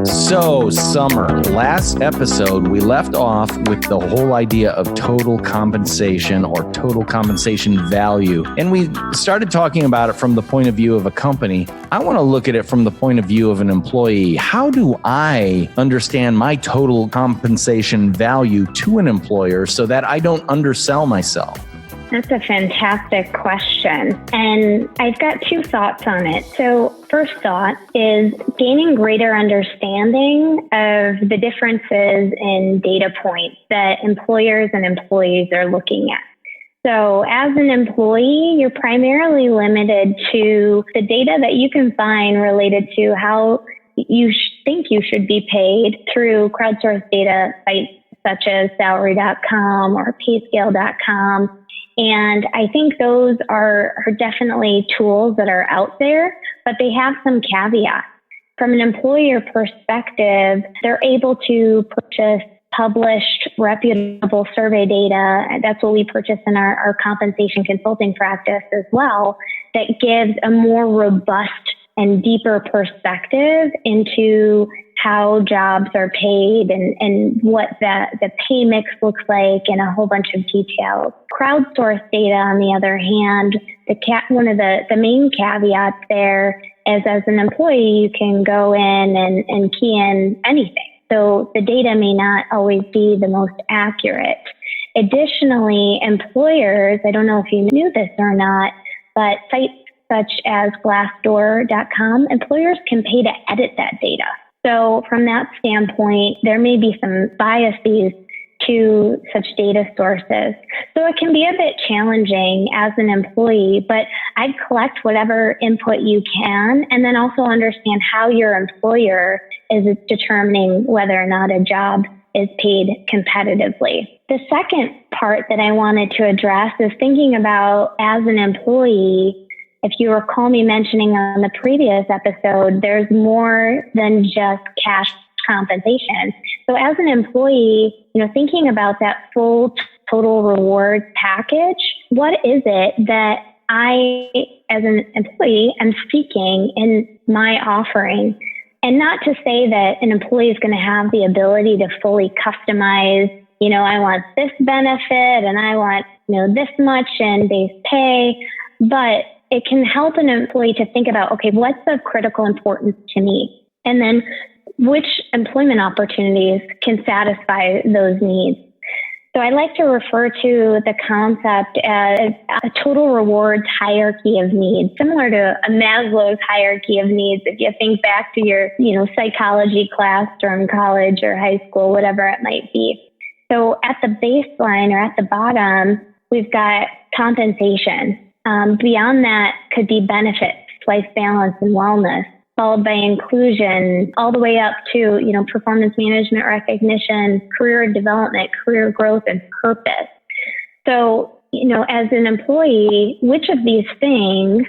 So, Summer, last episode, we left off with the whole idea of total compensation or total compensation value. And we started talking about it from the point of view of a company. I want to look at it from the point of view of an employee. How do I understand my total compensation value to an employer so that I don't undersell myself? That's a fantastic question. And I've got two thoughts on it. So first thought is gaining greater understanding of the differences in data points that employers and employees are looking at. So as an employee, you're primarily limited to the data that you can find related to how you think you should be paid through crowdsourced data sites such as salary.com or payscale.com. And I think those are definitely tools that are out there, but they have some caveats. From an employer perspective, they're able to purchase published, reputable survey data. That's what we purchase in our compensation consulting practice as well, that gives a more robust and deeper perspective into how jobs are paid and what the pay mix looks like and a whole bunch of details. Crowdsourced data, on the other hand, one of the main caveats there is as an employee, you can go in and key in anything. So the data may not always be the most accurate. Additionally, employers, I don't know if you knew this or not, but sites such as Glassdoor.com, employers can pay to edit that data. So from that standpoint, there may be some biases to such data sources. So it can be a bit challenging as an employee, but I'd collect whatever input you can and then also understand how your employer is determining whether or not a job is paid competitively. The second part that I wanted to address is thinking about as an employee. If you recall me mentioning on the previous episode, there's more than just cash compensation. So as an employee, thinking about that full total rewards package, what is it that I, as an employee, am seeking in my offering? And not to say that an employee is going to have the ability to fully customize, I want this benefit and I want, this much in base pay, but it can help an employee to think about, okay, what's of critical importance to me? And then which employment opportunities can satisfy those needs? So I like to refer to the concept as a total rewards hierarchy of needs, similar to a Maslow's hierarchy of needs. If you think back to your, psychology class during college or high school, whatever it might be. So at the baseline or at the bottom, we've got compensation. Beyond that could be benefits, life balance, and wellness, followed by inclusion, all the way up to, performance management recognition, career development, career growth, and purpose. So, as an employee, which of these things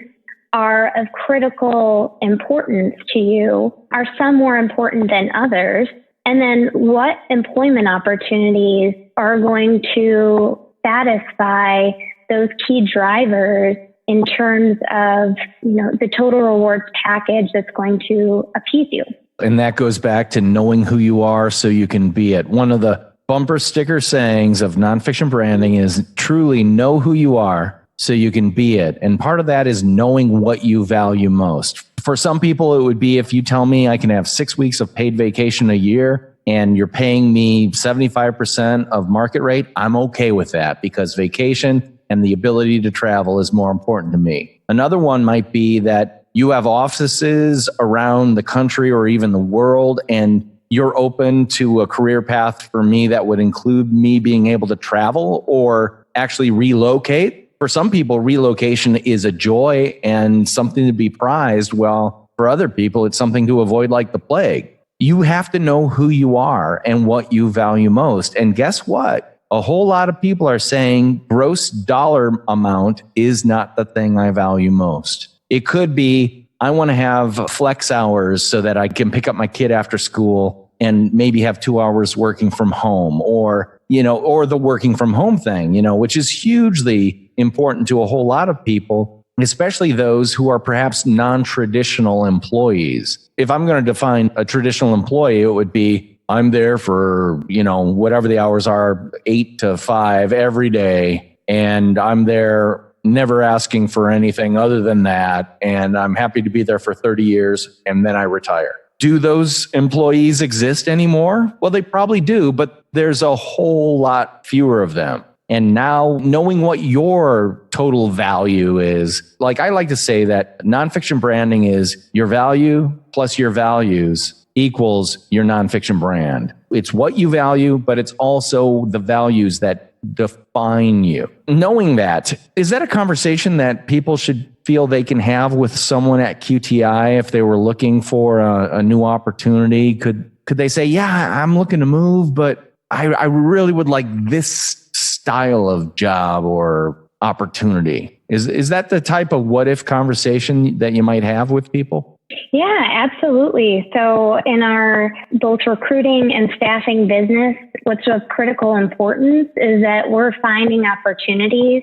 are of critical importance to you? Are some more important than others? And then what employment opportunities are going to satisfy those key drivers in terms of, the total rewards package that's going to appease you. And that goes back to knowing who you are so you can be it. One of the bumper sticker sayings of nonfiction branding is truly know who you are so you can be it. And part of that is knowing what you value most. For some people, it would be if you tell me I can have 6 weeks of paid vacation a year and you're paying me 75% of market rate, I'm okay with that because vacation and the ability to travel is more important to me. Another one might be that you have offices around the country or even the world, and you're open to a career path for me that would include me being able to travel or actually relocate. For some people, relocation is a joy and something to be prized, while for other people, it's something to avoid like the plague. You have to know who you are and what you value most. And guess what? A whole lot of people are saying gross dollar amount is not the thing I value most. It could be, I want to have flex hours so that I can pick up my kid after school and maybe have 2 hours working from home, or the working from home thing, which is hugely important to a whole lot of people. especially those who are perhaps non-traditional employees. If I'm going to define a traditional employee, it would be I'm there for, whatever the hours are, 8 to 5 every day. And I'm there never asking for anything other than that. And I'm happy to be there for 30 years and then I retire. Do those employees exist anymore? Well, they probably do, but there's a whole lot fewer of them. And now knowing what your total value is, like I like to say that nonfiction branding is your value plus your values equals your nonfiction brand. It's what you value, but it's also the values that define you. Knowing that, is that a conversation that people should feel they can have with someone at QTI if they were looking for a new opportunity? Could they say, yeah, I'm looking to move, but I really would like this style of job or opportunity? Is that the type of what if conversation that you might have with people? Yeah, absolutely. So in our both recruiting and staffing business, what's of critical importance is that we're finding opportunities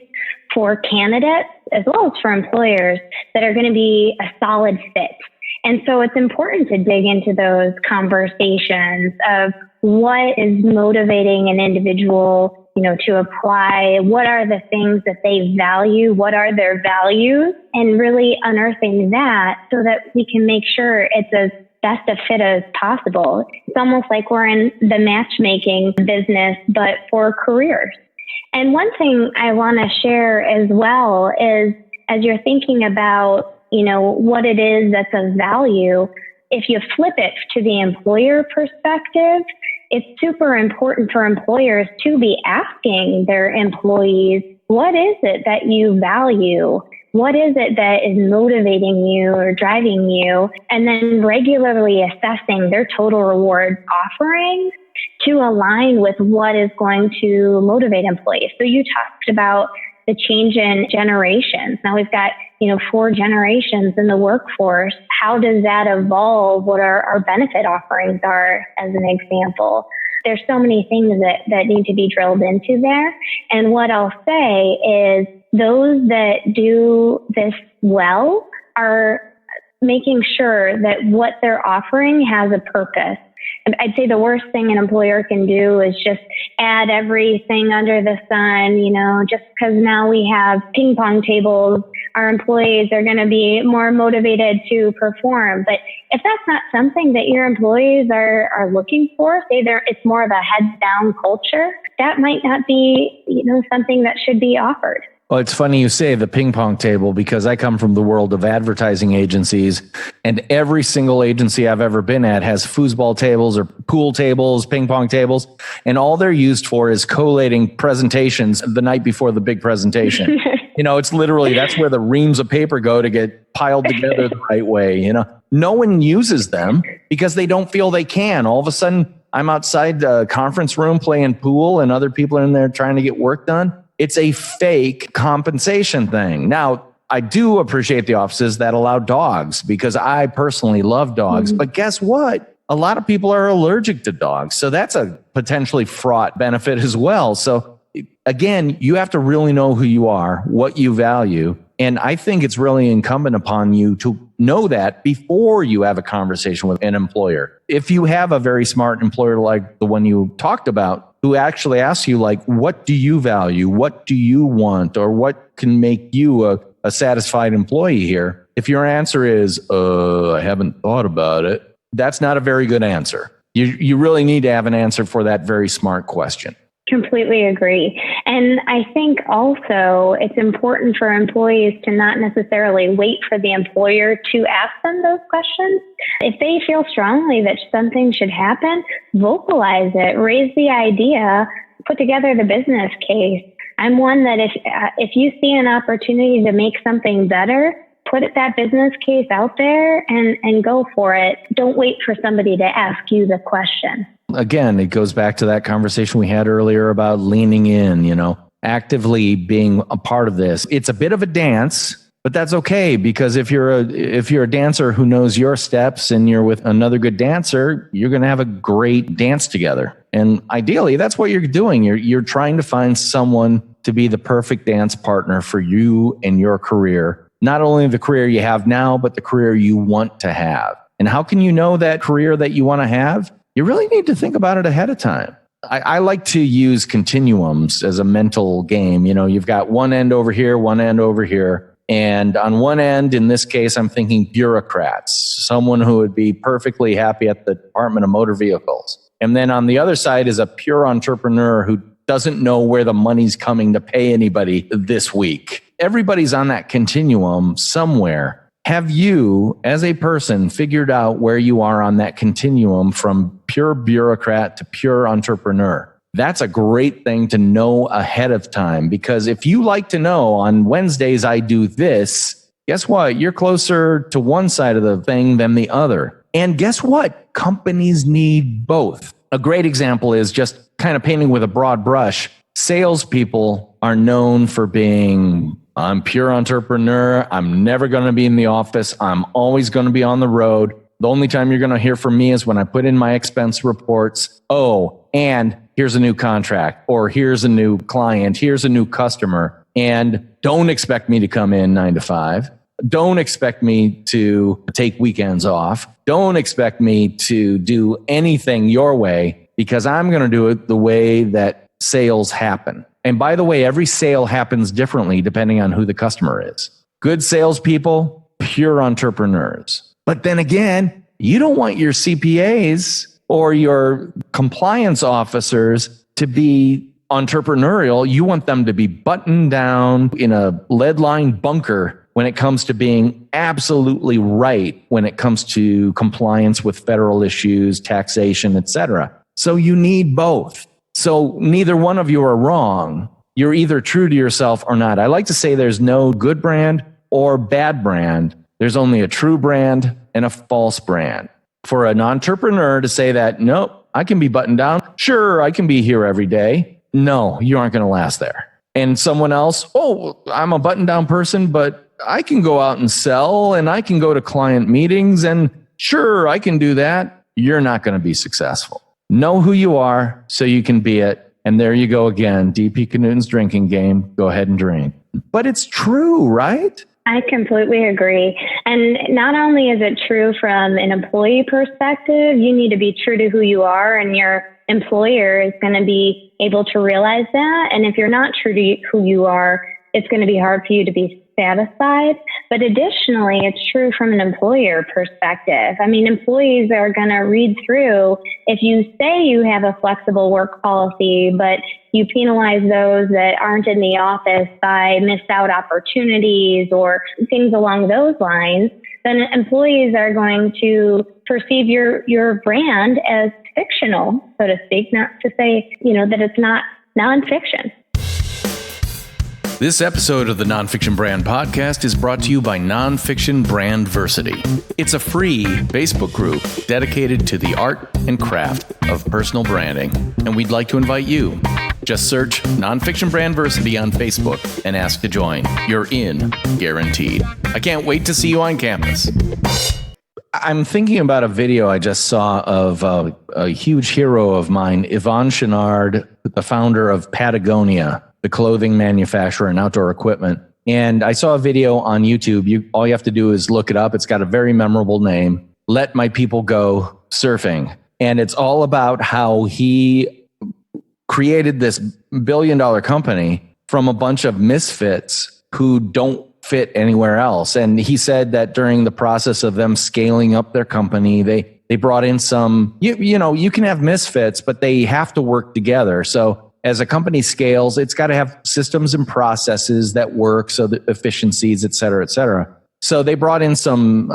for candidates as well as for employers that are going to be a solid fit. And so it's important to dig into those conversations of what is motivating an individual, to apply, what are the things that they value, what are their values, and really unearthing that so that we can make sure it's as best a fit as possible. It's almost like we're in the matchmaking business, but for careers. And one thing I want to share as well is as you're thinking about, what it is that's of value, if you flip it to the employer perspective, it's super important for employers to be asking their employees, what is it that you value? What is it that is motivating you or driving you? And then regularly assessing their total reward offerings to align with what is going to motivate employees. So you talked about the change in generations. Now we've got, 4 generations in the workforce. How does that evolve? What our benefit offerings are, as an example? There's so many things that need to be drilled into there. And what I'll say is those that do this well are making sure that what they're offering has a purpose. I'd say the worst thing an employer can do is just add everything under the sun, just because now we have ping pong tables, our employees are going to be more motivated to perform. But if that's not something that your employees are looking for, say it's more of a heads down culture, that might not be, something that should be offered. Well, it's funny you say the ping pong table because I come from the world of advertising agencies, and every single agency I've ever been at has foosball tables or pool tables, ping pong tables, and all they're used for is collating presentations the night before the big presentation. It's literally, that's where the reams of paper go to get piled together the right way. No one uses them because they don't feel they can. All of a sudden, I'm outside the conference room playing pool and other people are in there trying to get work done. It's a fake compensation thing. Now, I do appreciate the offices that allow dogs because I personally love dogs. Mm-hmm. But guess what? A lot of people are allergic to dogs. So that's a potentially fraught benefit as well. So again, you have to really know who you are, what you value. And I think it's really incumbent upon you to know that before you have a conversation with an employer. If you have a very smart employer like the one you talked about, who actually asks you, like, what do you value? What do you want? Or what can make you a satisfied employee here? If your answer is, I haven't thought about it, that's not a very good answer. You really need to have an answer for that very smart question. Completely agree. And I think also it's important for employees to not necessarily wait for the employer to ask them those questions. If they feel strongly that something should happen, vocalize it, raise the idea, put together the business case. I'm one that if you see an opportunity to make something better, put that business case out there and go for it. Don't wait for somebody to ask you the question. Again, it goes back to that conversation we had earlier about leaning in, actively being a part of this. It's a bit of a dance, but that's okay because if you're a dancer who knows your steps and you're with another good dancer, you're going to have a great dance together. And ideally, that's what you're doing. You're trying to find someone to be the perfect dance partner for you and your career. not only the career you have now, but the career you want to have. And how can you know that career that you want to have? You really need to think about it ahead of time. I like to use continuums as a mental game. You've got one end over here, one end over here. And on one end, in this case, I'm thinking bureaucrats, someone who would be perfectly happy at the Department of Motor Vehicles. And then on the other side is a pure entrepreneur who doesn't know where the money's coming to pay anybody this week. Everybody's on that continuum somewhere. Have you, as a person, figured out where you are on that continuum from pure bureaucrat to pure entrepreneur? That's a great thing to know ahead of time, because if you like to know on Wednesdays I do this, guess what? You're closer to one side of the thing than the other. And guess what? Companies need both. A great example is, just kind of painting with a broad brush, salespeople are known for being, I'm pure entrepreneur. I'm never going to be in the office. I'm always going to be on the road. The only time you're going to hear from me is when I put in my expense reports. Oh, and here's a new contract, or here's a new client, here's a new customer. And don't expect me to come in 9 to 5. Don't expect me to take weekends off. Don't expect me to do anything your way, because I'm going to do it the way that sales happen. And by the way, every sale happens differently depending on who the customer is. Good salespeople, pure entrepreneurs. But then again, you don't want your CPAs or your compliance officers to be entrepreneurial. You want them to be buttoned down in a lead-lined bunker when it comes to being absolutely right when it comes to compliance with federal issues, taxation, etc. So you need both. So neither one of you are wrong. You're either true to yourself or not. I like to say there's no good brand or bad brand. There's only a true brand and a false brand. For an entrepreneur to say that, nope, I can be buttoned down. Sure, I can be here every day. No, you aren't going to last there. And someone else, oh, I'm a buttoned down person, but I can go out and sell, and I can go to client meetings, and sure, I can do that. You're not going to be successful. Know who you are so you can be it. And there you go again, DP Knudten's drinking game. Go ahead and drink. But it's true, right? I completely agree. And not only is it true from an employee perspective, you need to be true to who you are, and your employer is going to be able to realize that. And if you're not true to who you are, it's going to be hard for you to be satisfied. But additionally, it's true from an employer perspective. I mean, employees are going to read through, if you say you have a flexible work policy, but you penalize those that aren't in the office by missed out opportunities or things along those lines, then employees are going to perceive your brand as fictional, so to speak, not to say, that it's not nonfiction. This episode of the Nonfiction Brand podcast is brought to you by Nonfiction Brandversity. It's a free Facebook group dedicated to the art and craft of personal branding, and we'd like to invite you. Just search Nonfiction Brandversity on Facebook and ask to join. You're in, guaranteed. I can't wait to see you on campus. I'm thinking about a video I just saw of a huge hero of mine, Yvon Chouinard, the founder of Patagonia, the clothing manufacturer and outdoor equipment. And I saw a video on YouTube. All you have to do is look it up. It's got a very memorable name, Let My People Go Surfing. And it's all about how he created this billion-dollar company from a bunch of misfits who don't fit anywhere else. And he said that during the process of them scaling up their company, they brought in some, you can have misfits, but they have to work together. So as a company scales, it's got to have systems and processes that work, so that efficiencies, et cetera, et cetera. So they brought in some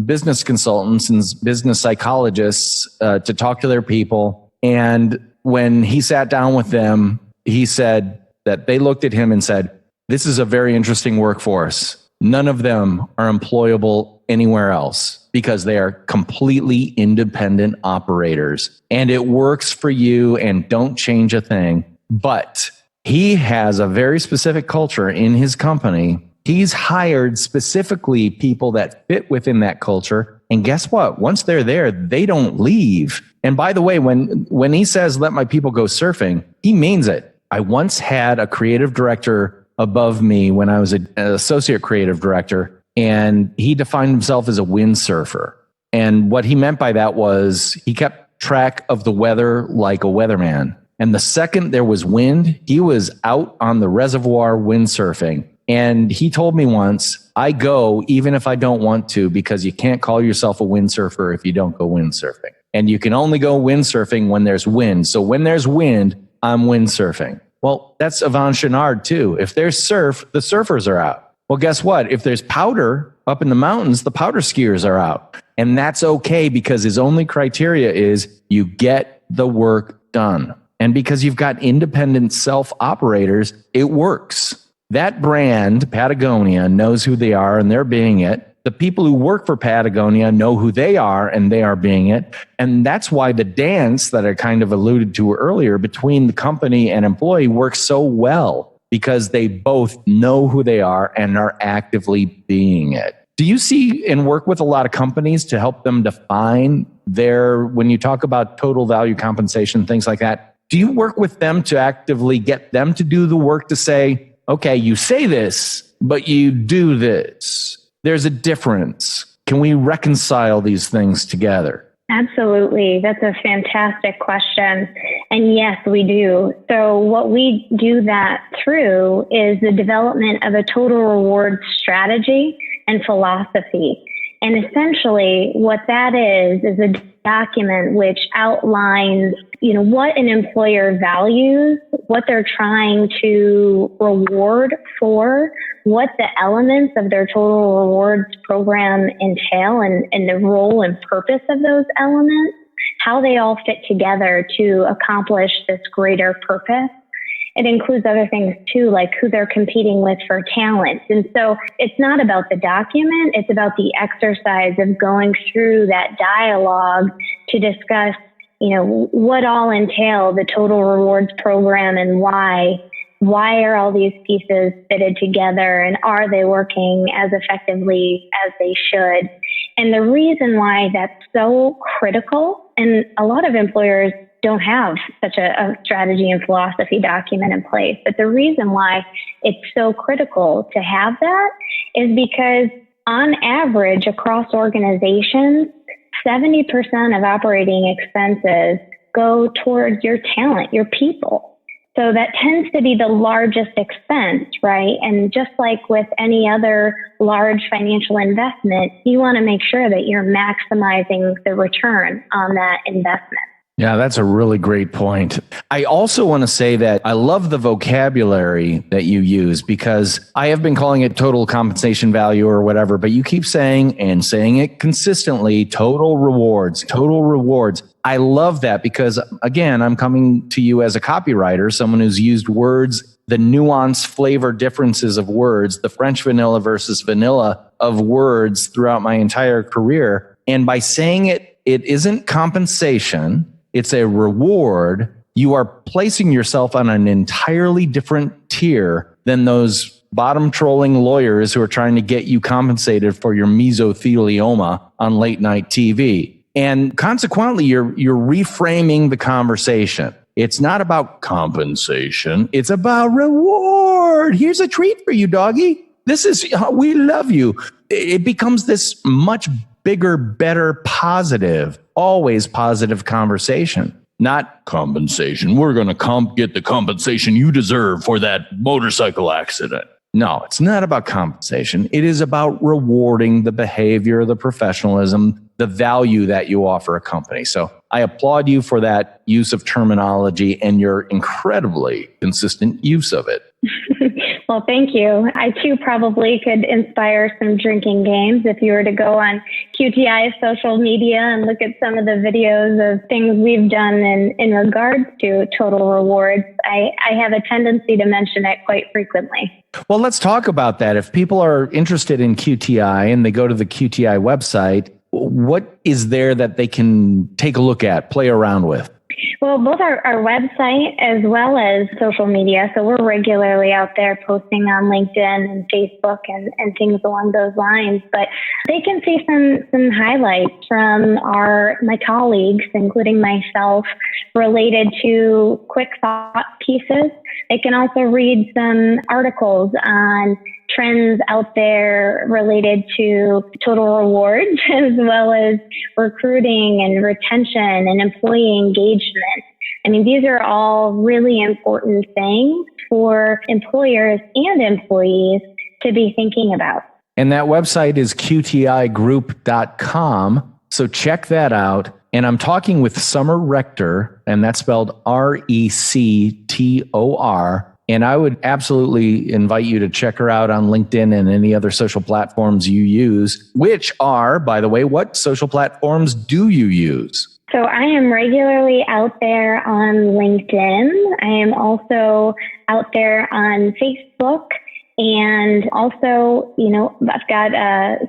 business consultants and business psychologists to talk to their people. And when he sat down with them, he said that they looked at him and said, this is a very interesting workforce. None of them are employable anywhere else because they are completely independent operators. And it works for you, and don't change a thing. But he has a very specific culture in his company. He's hired specifically people that fit within that culture. And guess what? Once they're there, they don't leave. And by the way, when he says, let my people go surfing, he means it. I once had a creative director above me when I was an associate creative director, and he defined himself as a windsurfer. And what he meant by that was he kept track of the weather like a weatherman. And the second there was wind, he was out on the reservoir windsurfing. And he told me once, I go even if I don't want to, because you can't call yourself a windsurfer if you don't go windsurfing. And you can only go windsurfing when there's wind. So when there's wind, I'm windsurfing. Well, that's Yvon Chouinard too. If there's surf, the surfers are out. Well, guess what? If there's powder up in the mountains, the powder skiers are out. And that's okay, because his only criteria is you get the work done. And because you've got independent self-operators, it works. That brand, Patagonia, knows who they are and they're being it. The people who work for Patagonia know who they are and they are being it. And that's why the dance that I kind of alluded to earlier between the company and employee works so well, because they both know who they are and are actively being it. Do you see and work with a lot of companies to help them define when you talk about total value compensation, things like that, do you work with them to actively get them to do the work to say, okay, you say this, but you do this? There's a difference. Can we reconcile these things together? Absolutely. That's a fantastic question. And yes, we do. So what we do that through is the development of a total reward strategy and philosophy. And essentially what that is a document which outlines, what an employer values, what they're trying to reward for, what the elements of their total rewards program entail, and the role and purpose of those elements, how they all fit together to accomplish this greater purpose. It includes other things too, like who they're competing with for talent. And so it's not about the document, it's about the exercise of going through that dialogue to discuss, what all entail the total rewards program and why. Why are all these pieces fitted together, and are they working as effectively as they should? And the reason why that's so critical, and a lot of employers don't have such a strategy and philosophy document in place, but the reason why it's so critical to have that is because on average across organizations, 70% of operating expenses go towards your talent, your people. So that tends to be the largest expense, right? And just like with any other large financial investment, you want to make sure that you're maximizing the return on that investment. Yeah, that's a really great point. I also want to say that I love the vocabulary that you use, because I have been calling it total compensation value or whatever, but you keep saying it consistently, total rewards, total rewards. I love that because, again, I'm coming to you as a copywriter, someone who's used words, the nuance, flavor differences of words, the French vanilla versus vanilla of words throughout my entire career. And by saying it isn't compensation, it's a reward. You are placing yourself on an entirely different tier than those bottom trolling lawyers who are trying to get you compensated for your mesothelioma on late night TV. And consequently, you're reframing the conversation. It's not about compensation. It's about reward. Here's a treat for you, doggy. We love you. It becomes this much bigger, better, positive, always positive conversation, not compensation. We're going to get the compensation you deserve for that motorcycle accident. No, it's not about compensation. It is about rewarding the behavior, the professionalism, the value that you offer a company. So I applaud you for that use of terminology and your incredibly consistent use of it. Well, thank you. I too probably could inspire some drinking games if you were to go on QTI's social media and look at some of the videos of things we've done in regards to total rewards. I have a tendency to mention it quite frequently. Well, let's talk about that. If people are interested in QTI and they go to the QTI website, what is there that they can take a look at, play around with? Well, both our website as well as social media. So we're regularly out there posting on LinkedIn and Facebook and things along those lines. But they can see some highlights from my colleagues, including myself, related to quick thought pieces. They can also read some articles on trends out there related to total rewards, as well as recruiting and retention and employee engagement. I mean, these are all really important things for employers and employees to be thinking about. And that website is qtigroup.com. So check that out. And I'm talking with Summer Rector, and that's spelled Rector. And I would absolutely invite you to check her out on LinkedIn and any other social platforms you use, which are, by the way, what social platforms do you use? So I am regularly out there on LinkedIn. I am also out there on Facebook. And also, I've got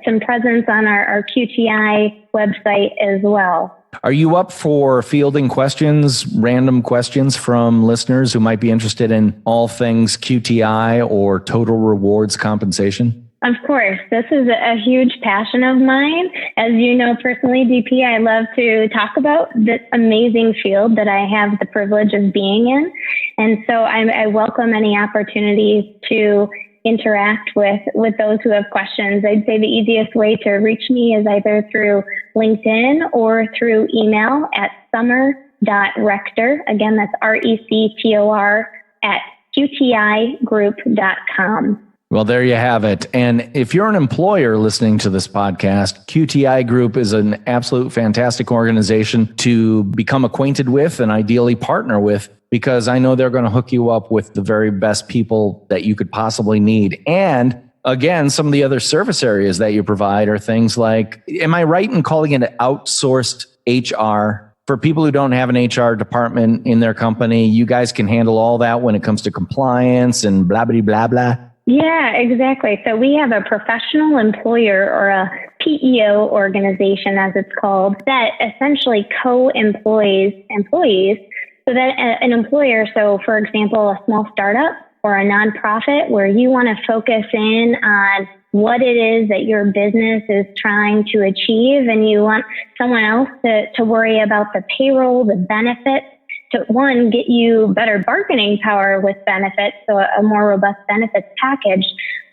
some presence on our QTI website as well. Are you up for fielding questions, random questions from listeners who might be interested in all things QTI or total rewards compensation? Of course. This is a huge passion of mine. As you know personally, DP, I love to talk about this amazing field that I have the privilege of being in. And so I welcome any opportunities to interact with those who have questions. I'd say the easiest way to reach me is either through LinkedIn or through email at summer.rector. Again, that's RECTOR at qtigroup.com. Well, there you have it. And if you're an employer listening to this podcast, QTI Group is an absolute fantastic organization to become acquainted with and ideally partner with, because I know they're going to hook you up with the very best people that you could possibly need. And again, some of the other service areas that you provide are things like, am I right in calling it outsourced HR? For people who don't have an HR department in their company, you guys can handle all that when it comes to compliance and blah, blah, blah, blah. Yeah, exactly. So we have a professional employer, or a PEO organization, as it's called, that essentially co-employs employees, so that an employer, so for example, a small startup or a nonprofit where you want to focus in on what it is that your business is trying to achieve, and you want someone else to worry about the payroll, the benefits, to one, get you better bargaining power with benefits, so a more robust benefits package,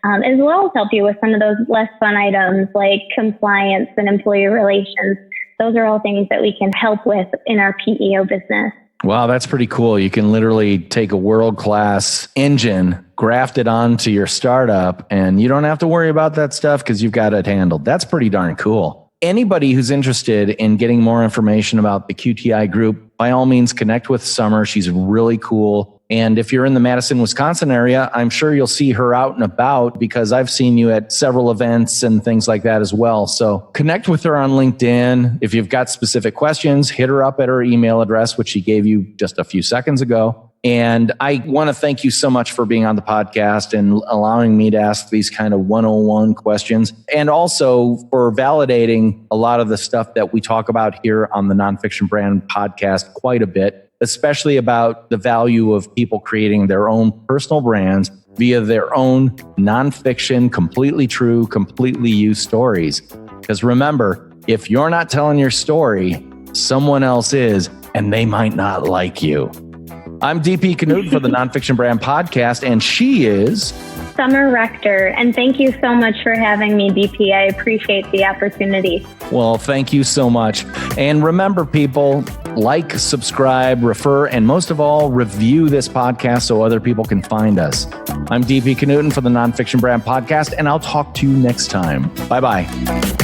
as well as help you with some of those less fun items like compliance and employee relations. Those are all things that we can help with in our PEO business. Wow, that's pretty cool. You can literally take a world-class engine, graft it onto your startup, and you don't have to worry about that stuff because you've got it handled. That's pretty darn cool. Anybody who's interested in getting more information about the QTI Group, by all means, connect with Summer. She's really cool. And if you're in the Madison, Wisconsin area, I'm sure you'll see her out and about, because I've seen you at several events and things like that as well. So connect with her on LinkedIn. If you've got specific questions, hit her up at her email address, which she gave you just a few seconds ago. And I want to thank you so much for being on the podcast and allowing me to ask these kind of 101 questions, and also for validating a lot of the stuff that we talk about here on the Nonfiction Brand podcast quite a bit, especially about the value of people creating their own personal brands via their own nonfiction, completely true, completely used stories. Because remember, if you're not telling your story, someone else is, and they might not like you. I'm DP Knudten for the Nonfiction Brand podcast, and she is Summer Rector. And thank you so much for having me, DP. I appreciate the opportunity. Well, thank you so much. And remember, people, like, subscribe, refer, and most of all, review this podcast so other people can find us. I'm DP Knudten for the Nonfiction Brand podcast, and I'll talk to you next time. Bye-bye.